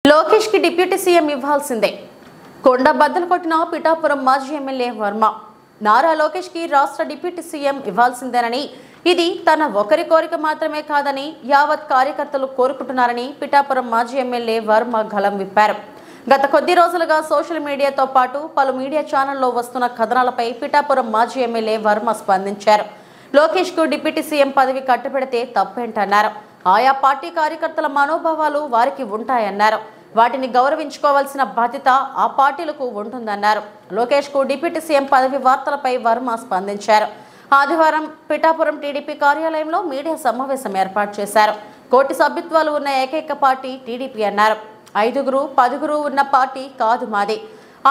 లోకేష్ కి deputy CM ఇవ్వాల్సిందే. కొండ బద్దలు కొట్టిన పిఠాపురం మాజీ ఎమ్మెల్యే వర్మ నారా లోకేష్ కి రాష్ట్ర డిప్యూటీ సీఎం ఇవ్వాల్సిందేనని, ఇది తన ఒకరి కోరిక మాత్రమే కాదని యావత్ కార్యకర్తలు కోరుకుంటున్నారని పిఠాపురం మాజీ ఎమ్మెల్యే వర్మ గలం విప్పారు. గత కొద్ది రోజులుగా సోషల్ మీడియాతో పాటు పలు మీడియా ఛానల్లో వస్తున్న కథనాలపై పిఠాపురం మాజీ ఎమ్మెల్యే వర్మ స్పందించారు. లోకేష్ కు డిప్యూటీ సీఎం పదవి కట్టబెడితే తప్పేంటన్నారు. ఆయా పార్టీ కార్యకర్తల మనోభావాలు వారికి ఉంటాయన్నారు. వాటిని గౌరవించుకోవాల్సిన బాధ్యత ఆ పార్టీలకు ఉంటుందన్నారు. లోకేష్ కు డిప్యూటీ సీఎం పదవి వార్తలపై వర్మ స్పందించారు. ఆదివారం పిఠాపురం టీడీపీ కార్యాలయంలో మీడియా సమావేశం ఏర్పాటు చేశారు. కోటి సభ్యత్వాలు ఉన్న ఏకైక పార్టీ టీడీపీ అన్నారు. 5, 10 ఉన్న పార్టీ కాదు మాది.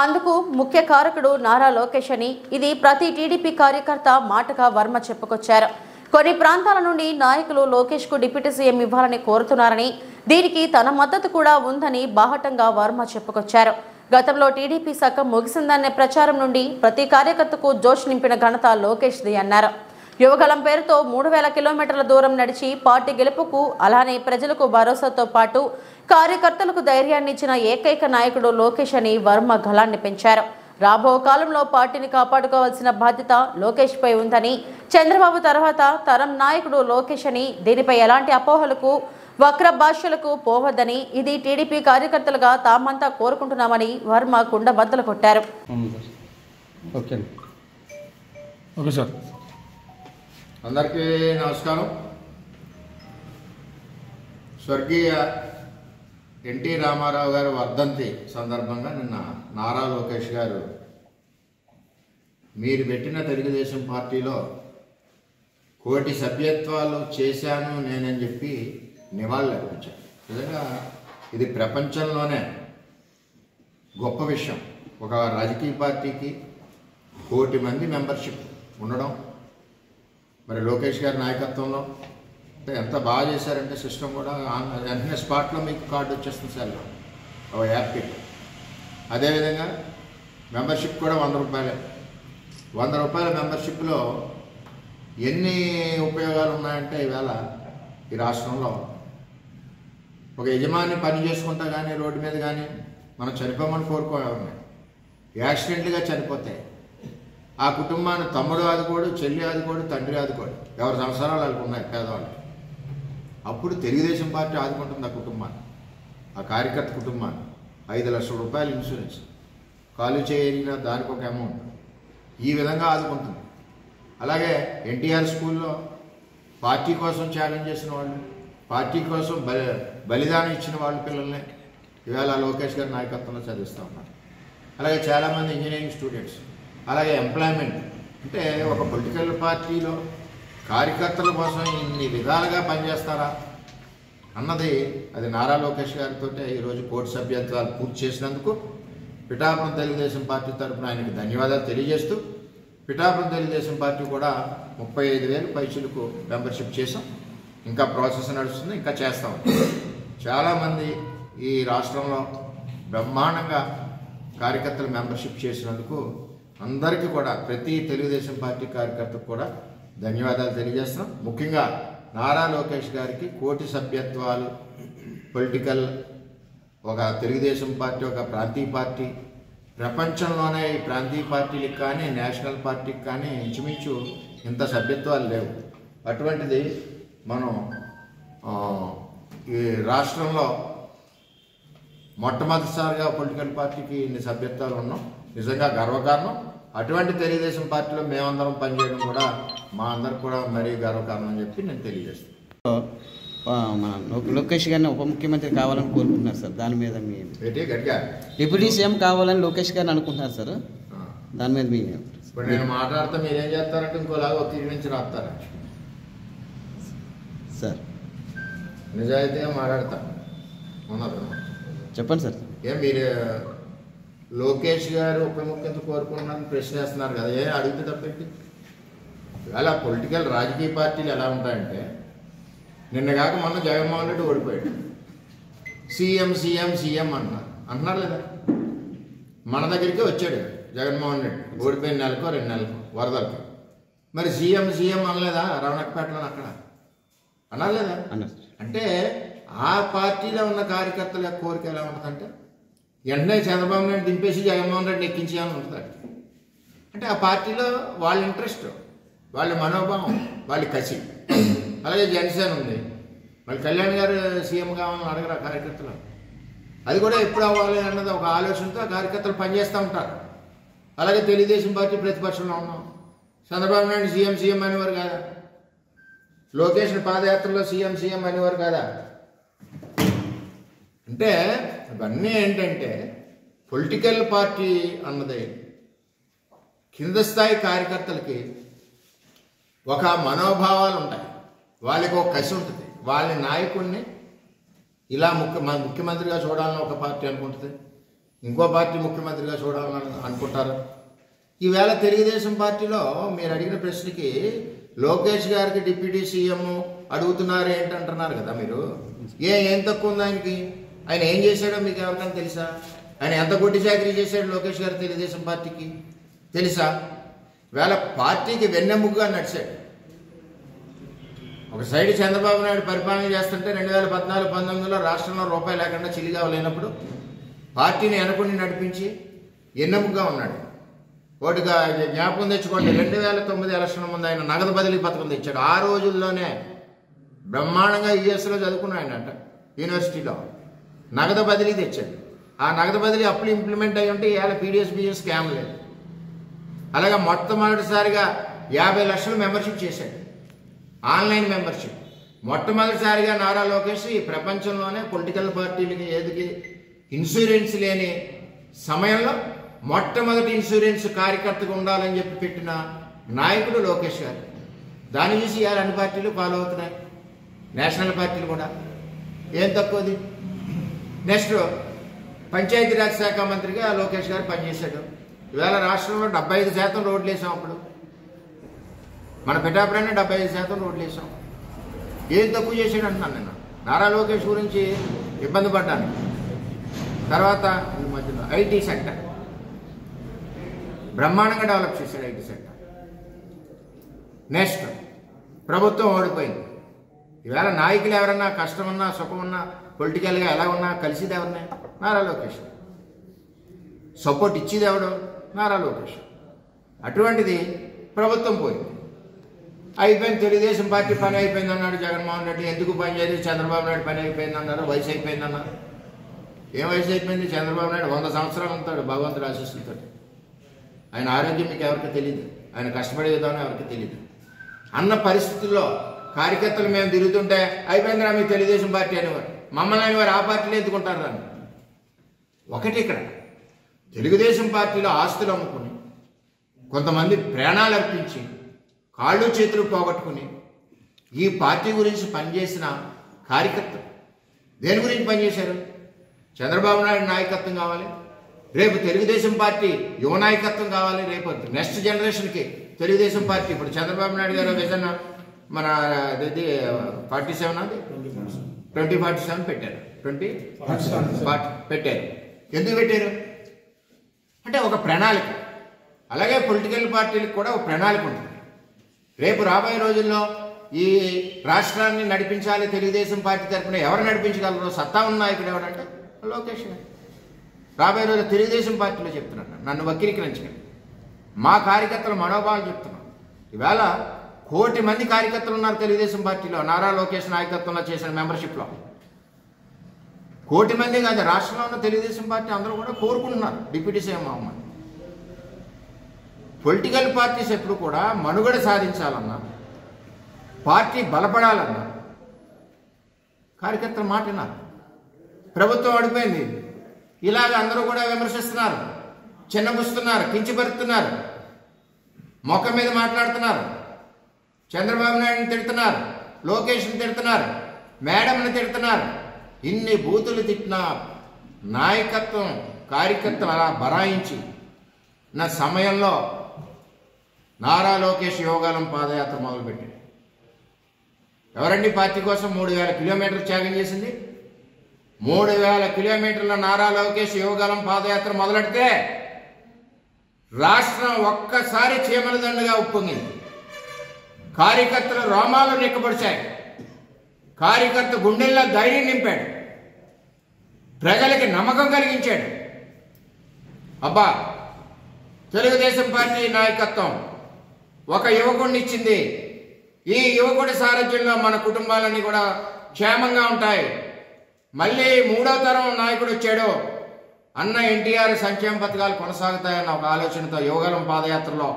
అందుకు ముఖ్య కారకుడు నారా లోకేష్ అని ఇది ప్రతి టీడీపీ కార్యకర్త మాటగా వర్మ చెప్పుకొచ్చారు. కొన్ని ప్రాంతాల నుండి నాయకులు లోకేష్ కు డిప్యూటీ సీఎం ఇవ్వాలని కోరుతున్నారని, దీనికి తన మద్దతు కూడా ఉందని బాహటంగా వర్మ చెప్పుకొచ్చారు. గతంలో టీడీపీ సగం ముగిసిందనే ప్రచారం నుండి ప్రతి కార్యకర్తకు జోష్ నింపిన ఘనత లోకేష్ది అన్నారు. యువగలం పేరుతో 3000 కిలోమీటర్ల దూరం నడిచి పార్టీ గెలుపుకు, అలానే ప్రజలకు భరోసాతో పాటు కార్యకర్తలకు ధైర్యాన్ని ఇచ్చిన ఏకైక నాయకుడు లోకేష్ అని వర్మ గళాన్ని పెంచారు. రాబో కాలంలో పార్టీని కాపాడుకోవాల్సిన బాధ్యత లోకేష్ పై ఉందని, చంద్రబాబు తర్వాత తరం నాయకుడు లోకేష్ అని, దీనిపై ఎలాంటి అపోహలకు వక్ర భాషలకు పోవద్దని, ఇది టీడీపీ కార్యకర్తలుగా తామంతా కోరుకుంటున్నామని వర్మ కుండ బద్దలు కొట్టారు. అందరికీ నమస్కారం. స్వర్గీయ ఎన్టీ రామారావు గారి వర్ధంతి సందర్భంగా నిన్న నారా లోకేష్ గారు మీరు పెట్టిన తెలుగుదేశం పార్టీలో కోటి సభ్యత్వాలు చేశాను నేనని చెప్పి నివాళులు అర్పించారు. నిజంగా ఇది ప్రపంచంలోనే గొప్ప విషయం. ఒక రాజకీయ పార్టీకి 1 కోటి మంది మెంబర్షిప్ ఉండడం, మరి లోకేష్ గారి నాయకత్వంలో ఎంత బాగా చేశారంటే సిస్టమ్ కూడా వెంటనే స్పాట్లో మీకు కార్డు వచ్చేస్తుంది సెల్లో ఒక యాప్కి. అదేవిధంగా మెంబర్షిప్ కూడా 100 రూపాయలే. 100 రూపాయల మెంబర్షిప్లో ఎన్ని ఉపయోగాలు ఉన్నాయంటే, ఈవేళ ఈ రాష్ట్రంలో ఒక యజమాని పని చేసుకుంటా కానీ రోడ్డు మీద కానీ మనం చనిపోమని కోరుకోవాలి. యాక్సిడెంట్గా చనిపోతే ఆ కుటుంబాన్ని తమ్ముడు ఆదుకోడు, చెల్లి ఆదుకోడు, తండ్రి ఆదుకోడు. ఎవరి సంవత్సరాలు వాళ్ళకు ఉన్నాయి పేదవాళ్ళు. అప్పుడు తెలుగుదేశం పార్టీ ఆదుకుంటుంది ఆ కుటుంబాన్ని, ఆ కార్యకర్త కుటుంబాన్ని. 5 లక్షల రూపాయలు ఇన్సూరెన్స్, కాలు చేయరిగిన దానికి ఒక అమౌంట్, ఈ విధంగా ఆదుకుంటుంది. అలాగే ఎన్టీఆర్ స్కూల్లో పార్టీ కోసం త్యాగం చేసిన వాళ్ళు, పార్టీ కోసం బలిదానం ఇచ్చిన వాళ్ళ పిల్లల్ని ఇవాళ లోకేష్ గారి నాయకత్వంలో చదివిస్తూ ఉన్నారు. అలాగే చాలామంది ఇంజనీరింగ్ స్టూడెంట్స్, అలాగే ఎంప్లాయ్మెంట్. అంటే ఒక పొలిటికల్ పార్టీలో కార్యకర్తల కోసం ఇన్ని విధాలుగా పనిచేస్తారా అన్నది, అది నారా లోకేష్ గారితో ఈరోజు కోటి సభ్యత్వాలు పూర్తి చేసినందుకు పిఠాపురం తెలుగుదేశం పార్టీ తరఫున ఆయనకి ధన్యవాదాలు తెలియజేస్తూ, పిఠాపురం తెలుగుదేశం పార్టీ కూడా 35,000 పైచులకు మెంబర్షిప్ చేసాం. ఇంకా ప్రాసెస్ నడుస్తుంది, ఇంకా చేస్తాం. చాలామంది ఈ రాష్ట్రంలో బ్రహ్మాండంగా కార్యకర్తలు మెంబర్షిప్ చేసినందుకు అందరికీ కూడా, ప్రతి తెలుగుదేశం పార్టీ కార్యకర్తకు కూడా ధన్యవాదాలు తెలియజేస్తున్నాం. ముఖ్యంగా నారా లోకేష్ గారికి 1 కోటి సభ్యత్వాలు పొలిటికల్, ఒక తెలుగుదేశం పార్టీ ఒక ప్రాంతీయ పార్టీ. ప్రపంచంలోనే ఈ ప్రాంతీయ పార్టీలకు కానీ నేషనల్ పార్టీకి కానీ ఇంచుమించు ఇంత సభ్యత్వాలు లేవు. అటువంటిది మనం ఈ రాష్ట్రంలో మొట్టమొదటిసారిగా పొలిటికల్ పార్టీకి ఇన్ని సభ్యత్వాలు ఉన్నాం. నిజంగా గర్వకారణం. అటువంటి తెలుగుదేశం పార్టీలో మేమందరం పనిచేయడం కూడా మా అందరికి కూడా మరీ గర్వకారణం అని చెప్పి నేను తెలియజేస్తాను. లోకేష్ గారిని ఉప ముఖ్యమంత్రి కావాలని కోరుకుంటున్నారు సార్. దాని మీద మీ గట్టిగా డిప్యూటీ సీఎం కావాలని లోకేష్ గారిని అనుకుంటున్నారు సార్. దాని మీద మీ ఇప్పుడు నేను మాట్లాడితే మీరేం చేస్తారంటే ఇంకోలాగా ఒత్తిడి నుంచి రాస్తారా సార్? నిజాయితీగా మాట్లాడతాను. ఉన్నది చెప్పండి సార్. ఏం మీరు లోకేష్ గారు ఉప ముఖ్యమంత్రి కోరుకుంటున్నారని ప్రశ్న వేస్తున్నారు కదా, ఏం అడిగితే తప్పెట్టి? ఇవాళ పొలిటికల్ రాజకీయ పార్టీలు ఎలా ఉంటాయంటే, నిన్నగాక మొన్న జగన్మోహన్ రెడ్డి ఓడిపోయాడు, సీఎం సీఎం సీఎం అంటున్నారు లేదా? మన దగ్గరికి వచ్చాడు జగన్మోహన్ రెడ్డి, ఓడిపోయిన నెలకో 2 నెలలకు వరదలకు. మరి సీఎం సీఎం అనలేదా రమణపేటలో? అక్కడ అనాలి లేదా? అన్నారు. అంటే ఆ పార్టీలో ఉన్న కార్యకర్తల యొక్క కోరిక ఎలా ఉంటుందంటే వెంటనే చంద్రబాబు నాయుడు దింపేసి జగన్మోహన్ రెడ్డి ఎక్కించేయాలని ఉంటుంది. అంటే ఆ పార్టీలో వాళ్ళ ఇంట్రెస్ట్, వాళ్ళ మనోభావం, వాళ్ళ కసి. అలాగే జనసేన ఉంది, మళ్ళీ కళ్యాణ్ గారు సీఎం కావాలని అడగరు ఆ కార్యకర్తలు. అది కూడా ఎప్పుడు అవ్వాలి అన్నది ఒక ఆలోచనతో ఆ కార్యకర్తలు పనిచేస్తూ ఉంటారు. అలాగే తెలుగుదేశం పార్టీ ప్రతిపక్షంలో ఉన్నాం. చంద్రబాబు నాయుడు సీఎం అనేవారు కాదా, లోకేష్ పాదయాత్రలో సీఎం అనేవారు కాదా. అంటే ఇవన్నీ ఏంటంటే పొలిటికల్ పార్టీ అన్నది కింద స్థాయి కార్యకర్తలకి ఒక మనోభావాలు ఉంటాయి, వాళ్ళకి ఒక కసి ఉంటుంది. వాళ్ళ నాయకుడిని ఇలా ముఖ్యమంత్రిగా చూడాలని ఒక పార్టీ అనుకుంటుంది, ఇంకో పార్టీ ముఖ్యమంత్రిగా చూడాలని అనుకుంటారు. ఈవేళ తెలుగుదేశం పార్టీలో మీరు అడిగిన ప్రశ్నకి లోకేష్ గారికి డిప్యూటీ సీఎం అడుగుతున్నారు ఏంటంటున్నారు కదా మీరు. ఏం తక్కువ ఉంది ఆయనకి? ఆయన ఏం చేశాడో మీకు ఎవరికైనా తెలుసా? ఆయన ఎంత గొడ్డి చాకరీ చేశాడు లోకేష్ గారు తెలుగుదేశం పార్టీకి తెలుసా? వేళ పార్టీకి వెన్నెముగ్గా నడిచాడు. ఒక సైడ్ చంద్రబాబు నాయుడు పరిపాలన చేస్తుంటే 2014-19లో రాష్ట్రంలో రూపాయి లేకుండా చిల్లిగా లేనప్పుడు పార్టీని వెనకుండి నడిపించి ఎన్నెముగ్గా ఉన్నాడు. ఒకటిగా జ్ఞాపకం తెచ్చుకోండి, 2009 ఎలక్షన్ ముందు ఆయన నగదు బదిలీ పథకం తెచ్చాడు. ఆ రోజుల్లోనే బ్రహ్మాండంగా యుఎస్లో చదువుకున్నాడు అంట, యూనివర్సిటీలో నగదు బదిలీ తెచ్చాడు. ఆ నగదు బదిలీ అప్పులు ఇంప్లిమెంట్ అయ్యి ఉంటే ఇవాళ పీడిఎస్ స్కామ్ లేదు. అలాగే మొట్టమొదటిసారిగా 50 లక్షలు మెంబర్షిప్ చేశాడు, ఆన్లైన్ మెంబర్షిప్. మొట్టమొదటిసారిగా నారా లోకేష్ ఈ ప్రపంచంలోనే పొలిటికల్ పార్టీలకి ఏదికి ఇన్సూరెన్స్ లేని సమయంలో మొట్టమొదటి ఇన్సూరెన్స్ కార్యకర్తగా ఉండాలని చెప్పి పెట్టిన నాయకుడు లోకేష్ గారు. దాన్ని చూసి ఇవాళ అన్ని పార్టీలు ఫాలో అవుతున్నాయి, నేషనల్ పార్టీలు కూడా. ఏం తక్కువది? నెక్స్ట్ పంచాయతీరాజ్ శాఖ మంత్రిగా లోకేష్ గారు పనిచేశాడు. ఇవాళ రాష్ట్రంలో 75% రోడ్లు వేసాం. అప్పుడు మన పిఠాపురాన్ని 75% రోడ్లు వేసాం. ఏం తక్కువ చేశాడు అంటున్నాను నేను. నారా లోకేష్ గురించి ఇబ్బంది పడ్డాను. తర్వాత ఈ మధ్యలో ఐటీ సెక్టర్ బ్రహ్మాండంగా డెవలప్ చేశాడు, ఐటీ సెక్టర్. నెక్స్ట్ ప్రభుత్వం ఓడిపోయింది. ఈవేళ నాయకులు ఎవరన్నా కష్టం ఉన్నా సుఖం ఉన్నా పొలిటికల్గా ఎలా ఉన్నా కలిసిది ఎవరినే? నారా లోకేష్. సపోర్ట్ ఇచ్చేది ఎవడు? నారా లోకేష్. అటువంటిది ప్రభుత్వం పోయింది, అయిపోయింది. తెలుగుదేశం పార్టీ పని అయిపోయింది అన్నాడు జగన్మోహన్ రెడ్డి. ఎందుకు పని చేయలేదు? చంద్రబాబు నాయుడు పని అయిపోయింది అన్నారు, వయసు అయిపోయింది అన్నారు. ఏం వయసు అయిపోయింది? చంద్రబాబు నాయుడు 100 సంవత్సరాలు ఉంటాడు భగవంతుడు ఆశీస్సులతో. ఆయన ఆరోగ్యం మీకు ఎవరికి తెలియదు, ఆయన కష్టపడే విధానం ఎవరికి తెలియదు. అన్న పరిస్థితుల్లో కార్యకర్తలు మేము తిరుగుతుంటే అయిపోయిందిరా మీ తెలుగుదేశం పార్టీ అనేవారు. మమ్మల్ని అనేవారు ఆ పార్టీలు ఎత్తుకుంటారు దాన్ని. ఒకటి ఇక్కడ తెలుగుదేశం పార్టీలో ఆస్తులు అమ్ముకుని కొంతమంది ప్రాణాలు అర్పించి కాళ్ళు చేతులు పోగొట్టుకుని ఈ పార్టీ గురించి పనిచేసిన కార్యకర్తలు దేని గురించి పనిచేశారు? చంద్రబాబు నాయుడు నాయకత్వం కావాలి, రేపు తెలుగుదేశం పార్టీ యువ నాయకత్వం కావాలి, రేపు నెక్స్ట్ జనరేషన్కి తెలుగుదేశం పార్టీ. ఇప్పుడు చంద్రబాబు నాయుడు గారు విజన్ మన 47 అది 2047 పెట్టారు, 2040 పెట్టారు. ఎందుకు పెట్టారు అంటే ఒక ప్రణాళిక. అలాగే పొలిటికల్ పార్టీలకు కూడా ఒక ప్రణాళిక ఉంటుంది. రేపు రాబోయే రోజుల్లో ఈ రాష్ట్రాన్ని నడిపించాలి తెలుగుదేశం పార్టీ తరఫున ఎవరు నడిపించగలరు? సత్తా ఉన్న నాయకుడు ఎవడంటే లోకేష్ గారు. రాబోయే రోజు తెలుగుదేశం పార్టీలో చెప్తున్నాను, నన్ను వక్రీకరించకండి, మా కార్యకర్తల మనోభావాలు చెప్తున్నాం. ఈవేళ 1 కోటి మంది కార్యకర్తలు ఉన్నారు తెలుగుదేశం పార్టీలో, నారా లోకేష్ నాయకత్వంలో చేసిన మెంబర్షిప్లో. 1 కోటి మంది కాదు, రాష్ట్రంలో ఉన్న తెలుగుదేశం పార్టీ అందరూ కూడా కోరుకుంటున్నారు డిప్యూటీ సీఎం అవ్వమని. పొలిటికల్ పార్టీస్ ఎప్పుడు కూడా మనుగడ సాధించాలన్నా, పార్టీ బలపడాలన్నా కార్యకర్తల మాట విన్నారు. ప్రభుత్వం ఓడిపోయింది, ఇలాగ అందరూ కూడా విమర్శిస్తున్నారు, చిన్నబుస్తున్నారు, కించపరుస్తున్నారు, మొక్క మీద మాట్లాడుతున్నారు, చంద్రబాబు నాయుడుని తిడుతున్నారు, లోకేష్ని తిడుతున్నారు, మేడంని తిడుతున్నారు. ఇన్ని బూతులు తిట్టిన నాయకత్వం కార్యకర్తలు అలా బరాయించి నా సమయంలో నారా లోకేష్ యోగాలం పాదయాత్ర మొదలుపెట్టాడు. ఎవరండి పార్టీ కోసం 3000 కిలోమీటర్లు త్యాగం చేసింది? 3000 కిలోమీటర్ల నారా లోకేష్ యోగాలం పాదయాత్ర మొదలెడితే రాష్ట్రం ఒక్కసారి చీమల దండగా ఉప్పొంగింది. కార్యకర్తల రోమాలు నిక్కబడిచాయి. కార్యకర్త గుండెల్లో ధైర్యం నింపాడు, ప్రజలకి నమ్మకం కలిగించాడు. అబ్బా, తెలుగుదేశం పార్టీ నాయకత్వం ఒక యువకుడిని ఇచ్చింది, ఈ యువకుడి సారథ్యంలో మన కుటుంబాలన్నీ కూడా క్షేమంగా ఉంటాయి, మళ్ళీ 3వ తరం నాయకుడు వచ్చాడు, అన్న ఎన్టీఆర్ సంక్షేమ పథకాలు కొనసాగుతాయన్న ఒక ఆలోచనతో యువగలం పాదయాత్రలో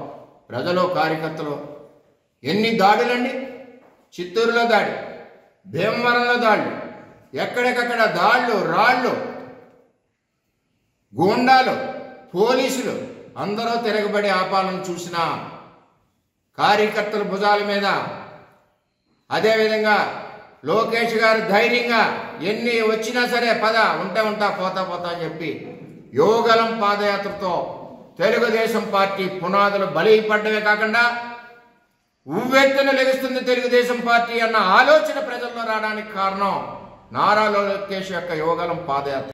ప్రజలు కార్యకర్తలు ఎన్ని దాడులండి. చిత్తూరులో దాడి, భీమవరంలో దాడులు, ఎక్కడికక్కడ దాడులు, రాళ్ళు, గూండాలు, పోలీసులు అందరూ తిరగబడి ఆపాలను చూసిన కార్యకర్తల భుజాల మీద, అదేవిధంగా లోకేష్ గారు ధైర్యంగా ఎన్ని వచ్చినా సరే పద ఉంటా పోతా అని చెప్పి యువగలం పాదయాత్రతో తెలుగుదేశం పార్టీ పునాదులు బలైపడ్డమే కాకుండా ఉవ్వెత్తున లెగుస్తుంది తెలుగుదేశం పార్టీ అన్న ఆలోచన ప్రజల్లో రావడానికి కారణం నారా లోకేష్ యొక్క యువగలం పాదయాత్ర.